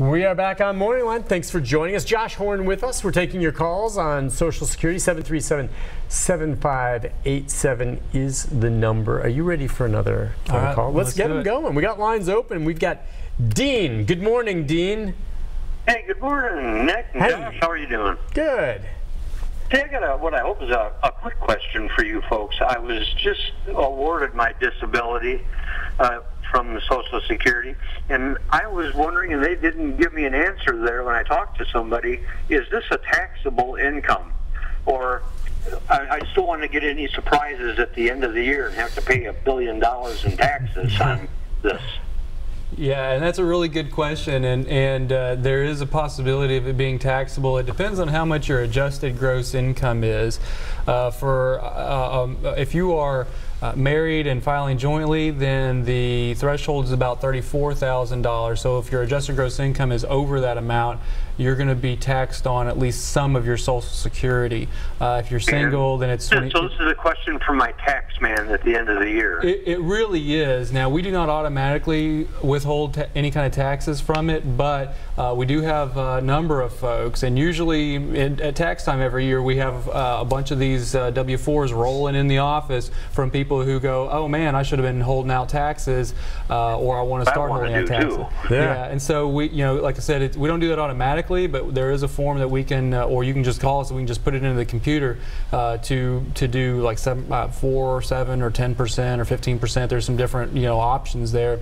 We are back on Morning Line. Thanks for joining us. Josh Horn with us. We're taking your calls on Social Security. 737-7587 is the number. Are you ready for another phone call? Let's get them going. We got lines open. We've got Dean. Good morning, Dean. Hey, good morning, Nick and Josh. How are you doing? Good. Hey, I got what I hope is a quick question for you folks. I was just awarded my disability from the Social Security, and I was wondering, and they didn't give me an answer there when I talked to somebody, is this a taxable income? Or I still want to get any surprises at the end of the year and have to pay $1 billion in taxes on this. Yeah, and that's a really good question, and there is a possibility of it being taxable. It depends on how much your adjusted gross income is. If you are married and filing jointly, then the threshold is about $34,000. So if your adjusted gross income is over that amount, you're going to be taxed on at least some of your Social Security. If you're single, then it's 20. So this is a question for my tax man at the end of the year. It really is. Now, we do not automatically withhold any kind of taxes from it, but we do have a number of folks, and usually at tax time every year we have a bunch of these W-4s rolling in the office from people who go, oh man, I should have been holding out taxes, or I want to start holding out taxes. Yeah, and so we, like I said, we don't do that automatically, but there is a form that we can, or you can just call us and we can just put it into the computer to do like 4, 7, or 10% or 15%. There's some different options there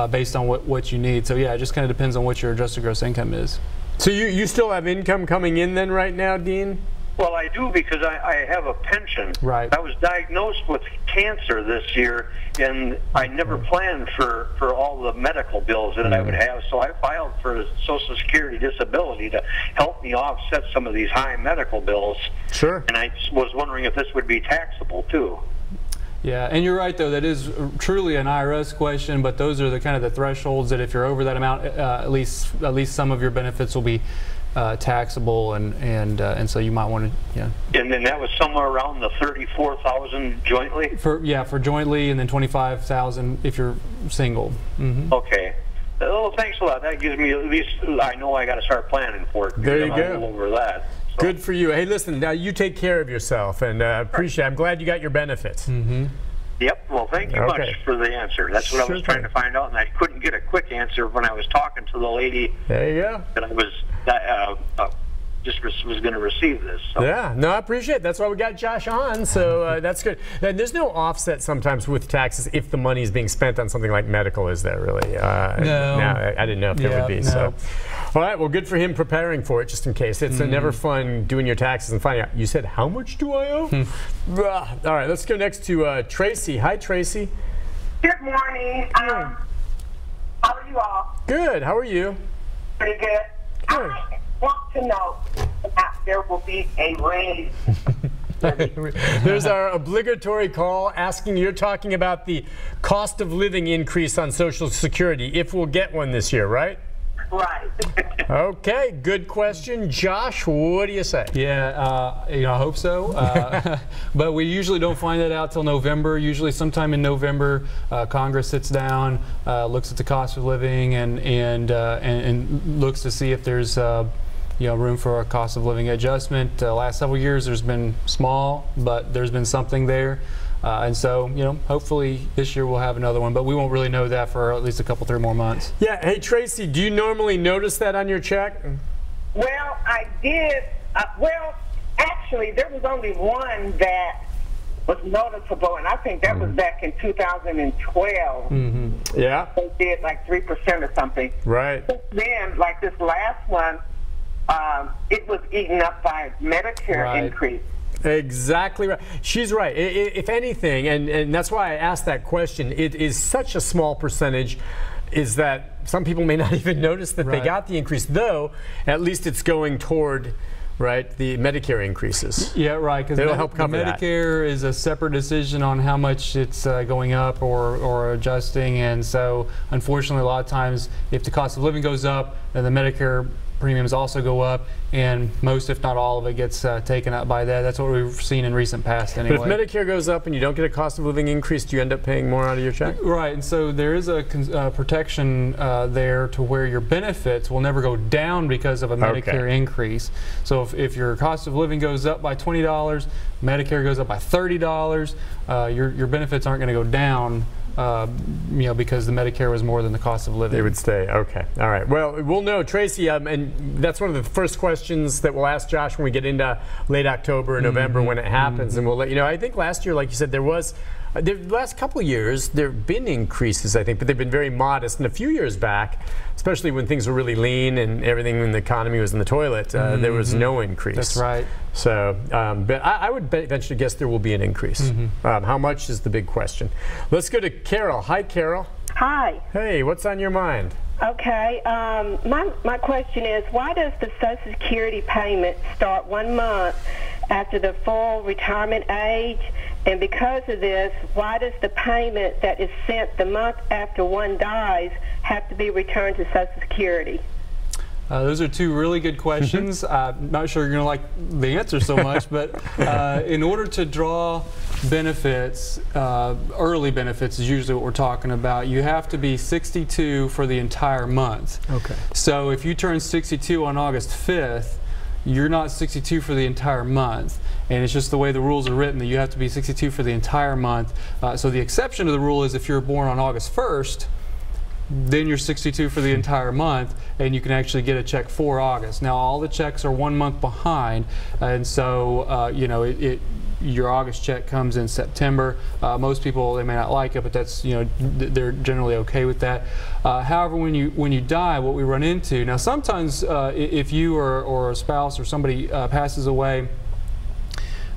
based on what you need. So yeah, it just kind of depends on what your adjusted gross income is. So you still have income coming in then right now, Dean? Well, I do, because I have a pension. Right. I was diagnosed with cancer this year, and I never planned for all the medical bills that I would have, so I filed for Social Security disability to help me offset some of these high medical bills. Sure. And I was wondering if this would be taxable, too. Yeah, and you're right, though. That is truly an IRS question, but those are the kind of the thresholds that if you're over that amount, at least some of your benefits will be taxable, and so you might want to, And then that was somewhere around the $34,000 jointly. For jointly, and then $25,000 if you're single. Mm-hmm. Okay. Oh, thanks a lot. That gives me at least, I know I got to start planning for it. There you go. I'm over that. So. Good for you. Hey, listen, now you take care of yourself, and appreciate. I'm glad you got your benefits. Mm-hmm. Yep. Well, thank you much for the answer. That's what I was trying to find out, and I couldn't get a quick answer when I was talking to the lady. There you go. That I was was going to receive this. So. Yeah. No, I appreciate it. That's why we got Josh on. So that's good. And there's no offset sometimes with taxes if the money is being spent on something like medical, is there really? No. I didn't know if there would be. No. So. All right, well, good for him preparing for it, just in case. It's never fun doing your taxes and finding out. You said, how much do I owe? All right, let's go next to Tracy. Hi, Tracy. Good morning. How are you all? Good. How are you? Pretty good. Good. I want to know if there will be a raise. There's our obligatory call asking, you're talking about the cost of living increase on Social Security, if we'll get one this year, right? Right. Okay, good question. Josh, what do you say? Yeah, I hope so. But we usually don't find that out till November. Usually sometime in November, Congress sits down, looks at the cost of living, and looks to see if there's room for a cost of living adjustment. Last several years there's been small, but there's been something there. And so, hopefully this year we'll have another one, but we won't really know that for at least a couple, 3 more months. Yeah. Hey, Tracy, do you normally notice that on your check? Well, I did. Well, actually, there was only one that was noticeable, and I think that was back in 2012. Mm-hmm. Yeah. They did like 3% or something. Right. Then, like this last one, it was eaten up by Medicare increase. Exactly right. She's right. If anything, and that's why I asked that question, it is such a small percentage, is that some people may not even notice that they got the increase, though at least it's going toward the Medicare increases. Yeah, right, because it'll help cover Medicare is a separate decision on how much it's going up or adjusting, and so unfortunately a lot of times if the cost of living goes up, and the Medicare premiums also go up, and most, if not all of it, gets taken up by that. That's what we've seen in recent past anyway. But if Medicare goes up and you don't get a cost of living increase, do you end up paying more out of your check? Right, and so there is a protection there to where your benefits will never go down because of a Medicare increase. So if your cost of living goes up by $20, Medicare goes up by $30, your benefits aren't going to go down. Because the Medicare was more than the cost of living. They would stay. Okay. All right. Well, we'll know, Tracy, and that's one of the first questions that we'll ask Josh when we get into late October and November when it happens, and we'll let you know. I think last year, like you said, there was. The last couple of years, there have been increases, I think, but they've been very modest. And a few years back, especially when things were really lean and everything in the economy was in the toilet, there was no increase. That's right. So, but I would venture to guess there will be an increase. How much is the big question. Let's go to Carol. Hi, Carol. Hi. Hey, what's on your mind? Okay. My question is, why does the Social Security payment start 1 month after the full retirement age? And because of this, why does the payment that is sent the month after one dies have to be returned to Social Security? Those are two really good questions. I'm not sure you're going to like the answer so much, but in order to draw benefits, early benefits is usually what we're talking about, you have to be 62 for the entire month. Okay. So if you turn 62 on August 5th, you're not 62 for the entire month. And it's just the way the rules are written that you have to be 62 for the entire month. So the exception to the rule is if you're born on August 1st, then you're 62 for the entire month, and you can actually get a check for August. Now, all the checks are 1 month behind, and so your August check comes in September. Most people, they may not like it, but that's, they're generally okay with that. However, when you die, what we run into now, sometimes if you or a spouse or somebody passes away,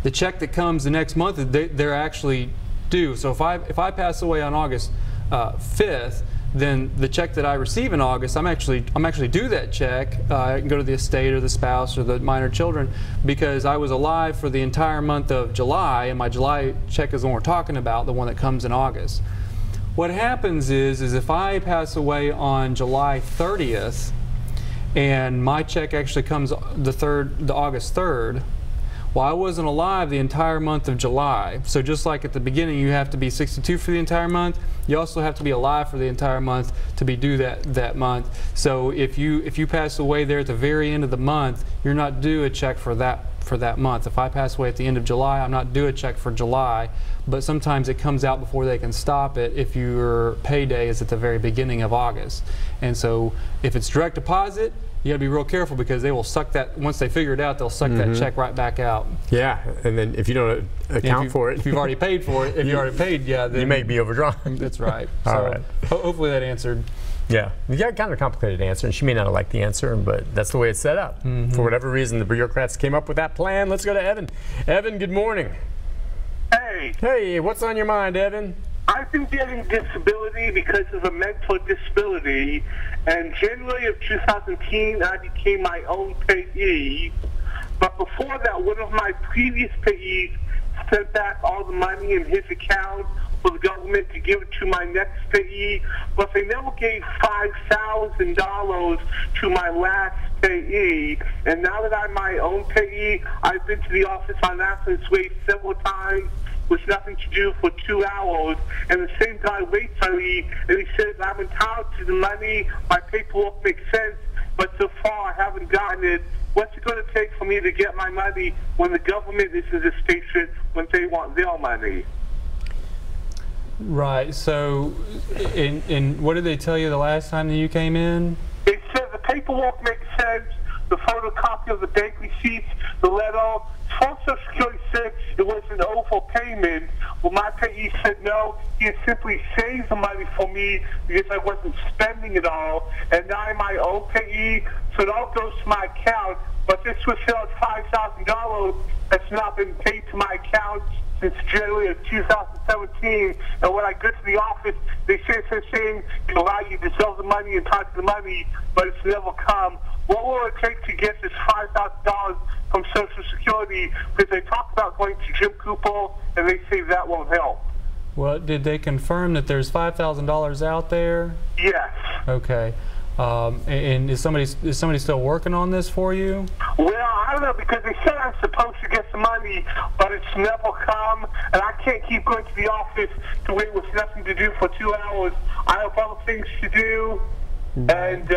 the check that comes the next month, they're actually due. So if I pass away on August 5th, then the check that I receive in August, I'm actually due that check. I can go to the estate or the spouse or the minor children because I was alive for the entire month of July, and my July check is the one we're talking about, the one that comes in August. What happens is if I pass away on July 30th, and my check actually comes the August 3rd, well, I wasn't alive the entire month of July. So just like at the beginning you have to be 62 for the entire month, you also have to be alive for the entire month to be due that month. So if you pass away there at the very end of the month, you're not due a check for that month. If I pass away at the end of July, I'm not due a check for July, but sometimes it comes out before they can stop it if your payday is at the very beginning of August. And so if it's direct deposit, you got to be real careful because they will suck that, once they figure it out, they'll suck that check right back out. Yeah, and then if you don't account for it. If you've already paid for it, if you already paid, then you may be overdrawn. That's right. All so right. Hopefully that answered. Yeah, you got kind of a complicated answer, and she may not have liked the answer, but that's the way it's set up. For whatever reason, the bureaucrats came up with that plan. Let's go to Evan. Evan, good morning. Hey. Hey, what's on your mind, Evan? I've been getting disability because of a mental disability, and January of 2010, I became my own payee. But before that, one of my previous payees sent back all the money in his account for the government to give it to my next payee, but they never gave $5,000 to my last payee. And now that I'm my own payee, I've been to the office on absence wage several times with nothing to do for 2 hours, and the same guy waits on me, and he says I'm entitled to the money, my paperwork makes sense, but so far I haven't gotten it. What's it going to take for me to get my money when the government is in the station when they want their money? Right, so and what did they tell you the last time that you came in? They said the paperwork makes sense, the photocopy of the bank receipts, the letter. Social Security said it was an overpayment. Well, my payee said no, he had simply saved the money for me because I wasn't spending it all, and now I'm my own payee, so it all goes to my account. But this was held $5,000 that's not been paid to my account since January of 2017, and when I go to the office, they say the same thing, to allow you to sell the money and touch the money, but it's never come. What will it take to get this $5,000 from Social Security? Because they talk about going to Jim Cooper, and they say that won't help. Well, did they confirm that there's $5,000 out there? Yes. Okay. And is somebody still working on this for you? Well, I don't know, because they said I'm supposed to get some money, but it's never come, and I can't keep going to the office to wait with nothing to do for 2 hours. I have other things to do, and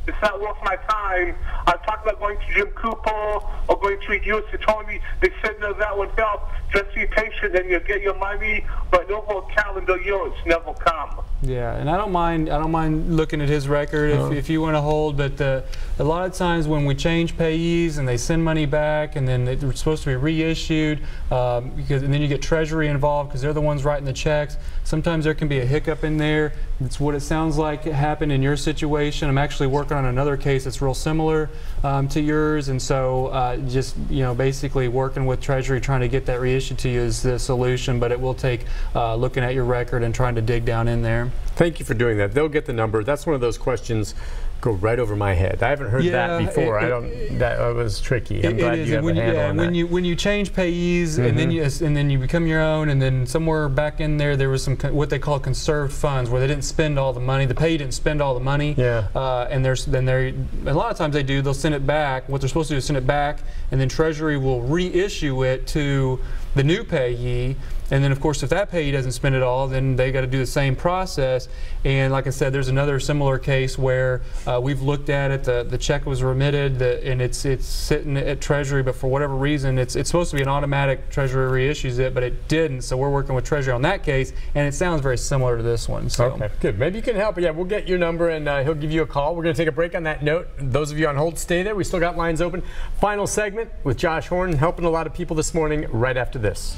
it's not worth my time. I'm talking about going to Jim Cooper or going to a U.S. attorney. They said, no, that would help. Just be patient and you'll get your money, but over a calendar year, it's never come. Yeah, and I don't mind looking at his record if you want to hold, but a lot of times when we change payees and they send money back and then they're supposed to be reissued, and then you get Treasury involved because they're the ones writing the checks. Sometimes there can be a hiccup in there. It's what it sounds like happened in your situation. I'm actually working on another case that's real similar to yours, and so just basically working with Treasury trying to get that reissued to you is the solution, but it will take looking at your record and trying to dig down in there. Thank you for doing that. They'll get the number. That's one of those questions go right over my head. I haven't heard that before. That was tricky. I'm glad you have a handle on that. When you change payees and then you become your own, and then somewhere back in there was some what they call conserved funds where they didn't spend all the money. The payee didn't spend all the money. Yeah. And a lot of times they do. They'll send it back. What they're supposed to do is send it back, and then Treasury will reissue it to the new payee. And then, of course, if that payee doesn't spend it all, then they got to do the same process. And like I said, there's another similar case where we've looked at it. The check was remitted, and it's sitting at Treasury, but for whatever reason, it's supposed to be an automatic. Treasury reissues it, but it didn't. So we're working with Treasury on that case, and it sounds very similar to this one. So. Okay, good. Maybe you can help. Yeah, we'll get your number, and he'll give you a call. We're going to take a break on that note. Those of you on hold, stay there. We still got lines open. Final segment with Josh Horn helping a lot of people this morning right after this.